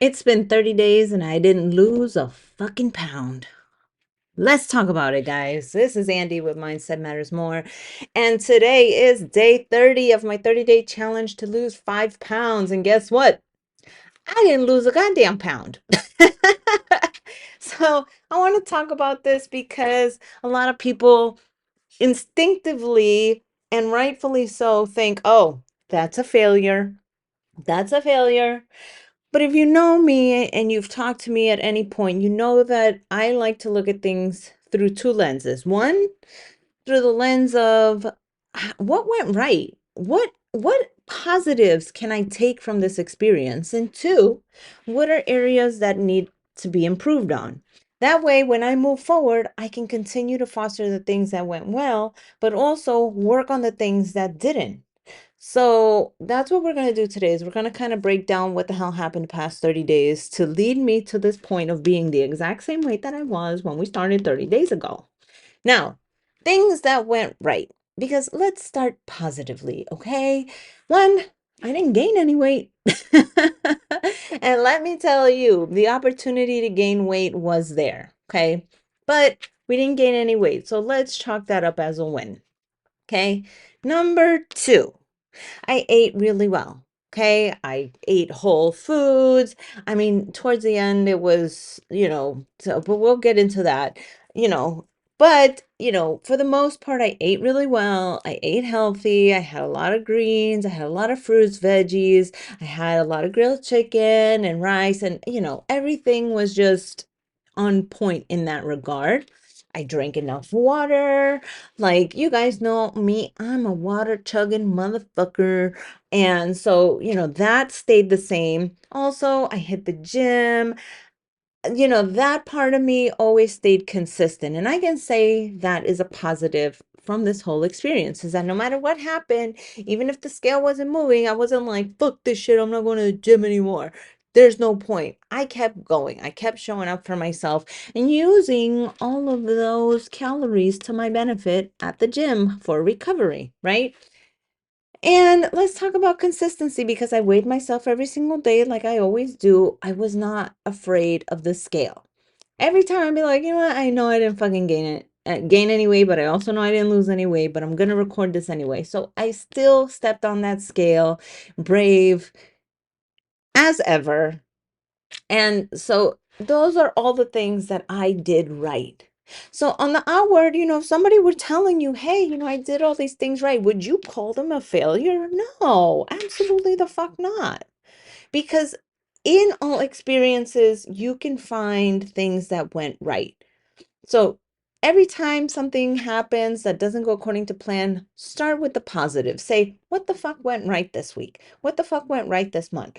It's been 30 days and I didn't lose a fucking pound. Let's talk about it, guys. This is Andy with Mindset Matters More. And today is day 30 of my 30-day challenge to lose 5 pounds. And guess what? I didn't lose a goddamn pound. So I want to talk about this because a lot of people instinctively and rightfully so think, oh, that's a failure. That's a failure. But if you know me and you've talked to me at any point, you know that I like to look at things through two lenses. One, through the lens of what went right? What positives can I take from this experience? And two, what are areas that need to be improved on? That way, when I move forward, I can continue to foster the things that went well, but also work on the things that didn't. So that's what we're going to do today is we're going to kind of break down what the hell happened the past 30 days to lead me to this point of being the exact same weight that I was when we started 30 days ago. Now, things that went right, because let's start positively, okay? One, I didn't gain any weight. And let me tell you, the opportunity to gain weight was there, okay? But we didn't gain any weight. So let's chalk that up as a win, okay? Number two. I ate really well. Okay. I ate whole foods. I mean, towards the end, it was, so, but we'll get into that, you know. But, for the most part, I ate really well. I ate healthy. I had a lot of greens. I had a lot of fruits, veggies. I had a lot of grilled chicken and rice. And, everything was just on point in that regard. I drank enough water. Like, you guys know me, I'm a water chugging motherfucker. And so, that stayed the same. Also, I hit the gym. That part of me always stayed consistent. And I can say that is a positive from this whole experience is that no matter what happened, even if the scale wasn't moving, I wasn't like, fuck this shit, I'm not going to the gym anymore. There's no point. I kept going. I kept showing up for myself and using all of those calories to my benefit at the gym for recovery, right? And let's talk about consistency because I weighed myself every single day like I always do. I was not afraid of the scale. Every time I'd be like, you know what? I know I didn't fucking gain any weight, but I also know I didn't lose any weight, but I'm gonna record this anyway. So I still stepped on that scale, brave as ever. And so those are all the things that I did right. So on the outward, if somebody were telling you, hey, I did all these things right, would you call them a failure? No, absolutely the fuck not. Because in all experiences, you can find things that went right. So every time something happens that doesn't go according to plan, start with the positive. Say, what the fuck went right this week? What the fuck went right this month?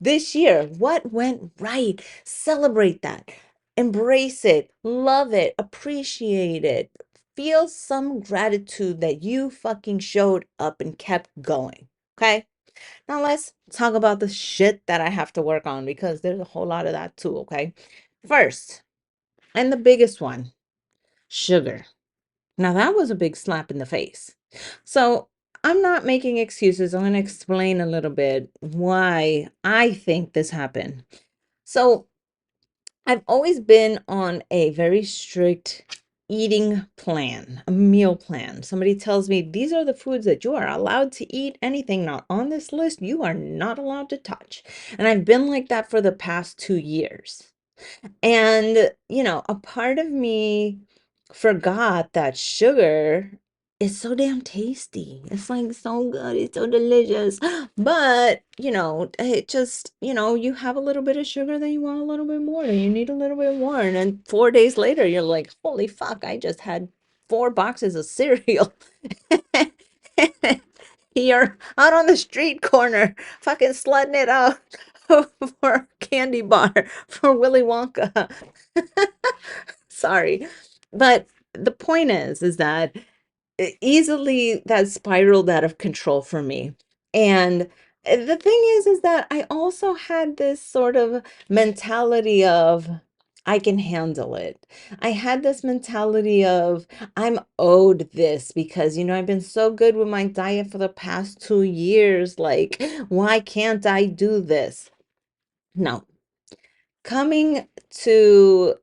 This year, what went right? Celebrate that. Embrace it. Love it. Appreciate it. Feel some gratitude that you fucking showed up and kept going. Okay? Now let's talk about the shit that I have to work on because there's a whole lot of that too. Okay? First, and the biggest one, sugar. Now, that was a big slap in the face. So, I'm not making excuses. I'm going to explain a little bit why I think this happened. So, I've always been on a very strict eating plan, a meal plan. Somebody tells me these are the foods that you are allowed to eat. Anything not on this list, you are not allowed to touch. And I've been like that for the past 2 years. And, a part of me forgot that sugar is so damn tasty. It's like so good. It's so delicious. But, it just, you have a little bit of sugar, then you want a little bit more, and you need a little bit more. And then 4 days later, you're like, holy fuck, I just had 4 boxes of cereal. You're out on the street corner, fucking slutting it out for a candy bar for Willy Wonka. Sorry. But the point is that easily that spiraled out of control for me. And the thing is that I also had this sort of mentality of I can handle it. I had this mentality of I'm owed this because, I've been so good with my diet for the past 2 years. Like, why can't I do this? No. coming to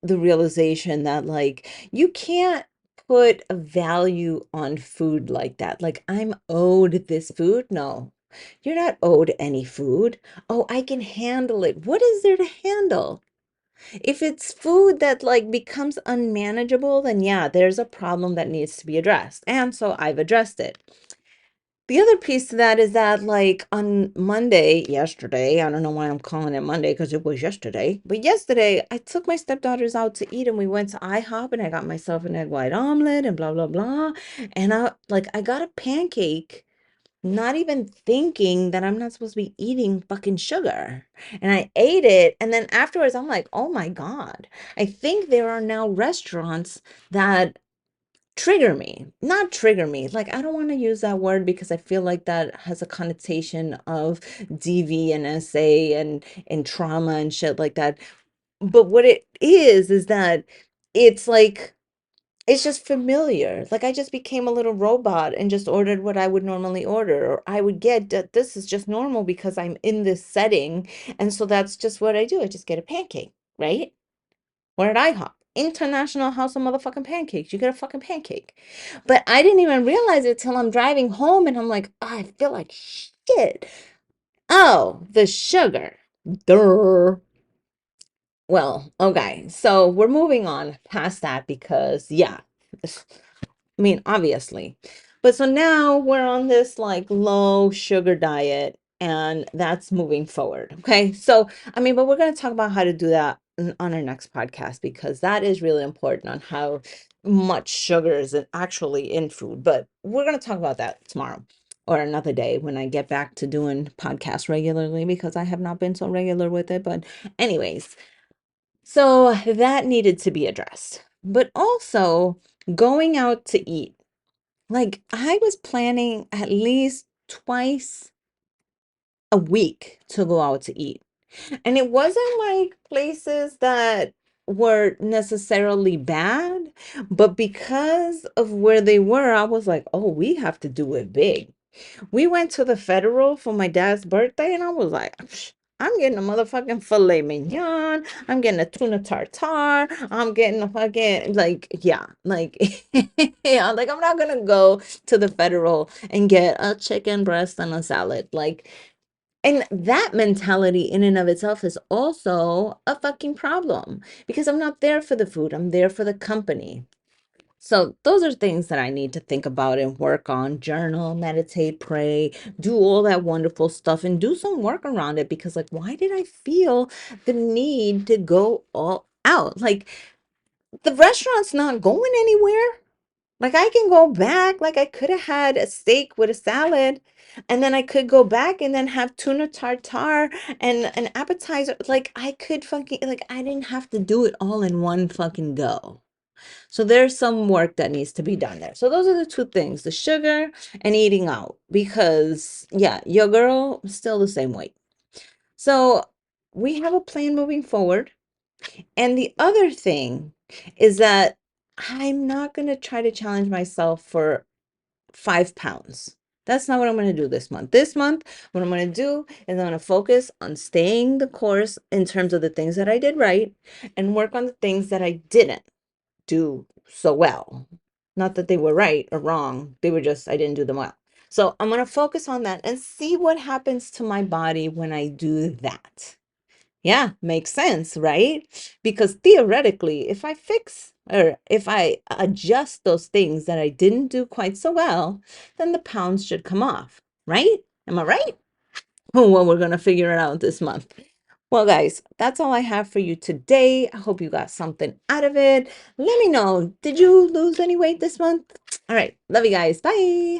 the realization that like you can't put a value on food like that. Like I'm owed this food. No, you're not owed any food. Oh, I can handle it. What is there to handle? If it's food that like becomes unmanageable, then yeah, there's a problem that needs to be addressed. And so I've addressed it. The other piece to that is that, like, on Monday, yesterday, I don't know why I'm calling it Monday because it was yesterday, but yesterday I took my stepdaughters out to eat and we went to IHOP and I got myself an egg white omelet and blah, blah, blah. And I got a pancake, not even thinking that I'm not supposed to be eating fucking sugar. And I ate it. And then afterwards, I'm like, oh my God, I think there are now restaurants that trigger me, not trigger me. Like, I don't want to use that word because I feel like that has a connotation of DV and SA and trauma and shit like that. But what it is that it's like it's just familiar. Like I just became a little robot and just ordered what I would normally order, or I would get that this is just normal because I'm in this setting. And so that's just what I do. I just get a pancake, right? Or at IHOP, International House of Motherfucking Pancakes. You get a fucking pancake. But I didn't even realize it till I'm driving home and I'm like, oh, I feel like shit. Oh, the sugar. Durr. Well, okay. So we're moving on past that because, yeah, I mean, obviously. But so now we're on this like low sugar diet and that's moving forward. Okay. So, I mean, but we're going to talk about how to do that on our next podcast because that is really important on how much sugar is actually in food. But we're going to talk about that tomorrow or another day when I get back to doing podcasts regularly because I have not been so regular with it. But, anyways, so that needed to be addressed. But also going out to eat. Like I was planning at least twice a week to go out to eat. And it wasn't like places that were necessarily bad, but because of where they were, I was like, oh, we have to do it big. We went to the Federal for my dad's birthday, and I was like, "Psh, I'm getting a motherfucking filet mignon. I'm getting a tuna tartare. I'm getting a fucking like, yeah, like, yeah, like I'm not gonna go to the Federal and get a chicken breast and a salad. Like, and that mentality in and of itself is also a fucking problem because I'm not there for the food. I'm there for the company. So those are things that I need to think about and work on, journal, meditate, pray, do all that wonderful stuff and do some work around it because like why did I feel the need to go all out? Like the restaurant's not going anywhere. Like I can go back, like I could have had a steak with a salad and then I could go back and then have tuna tartare and an appetizer. Like I could fucking like I didn't have to do it all in one fucking go. So there's some work that needs to be done there. So those are the two things, the sugar and eating out, because yeah, your girl is still the same weight. So we have a plan moving forward. And the other thing is that I'm not going to try to challenge myself for 5 pounds. That's not what I'm going to do this month. This month, what I'm going to do is I'm going to focus on staying the course in terms of the things that I did right and work on the things that I didn't do so well. Not that they were right or wrong, they were just, I didn't do them well. So I'm going to focus on that and see what happens to my body when I do that. Yeah, makes sense, right? Because theoretically, if I fix or if I adjust those things that I didn't do quite so well, then the pounds should come off, right? Am I right? Well, we're going to figure it out this month. Well, guys, that's all I have for you today. I hope you got something out of it. Let me know. Did you lose any weight this month? All right. Love you guys. Bye.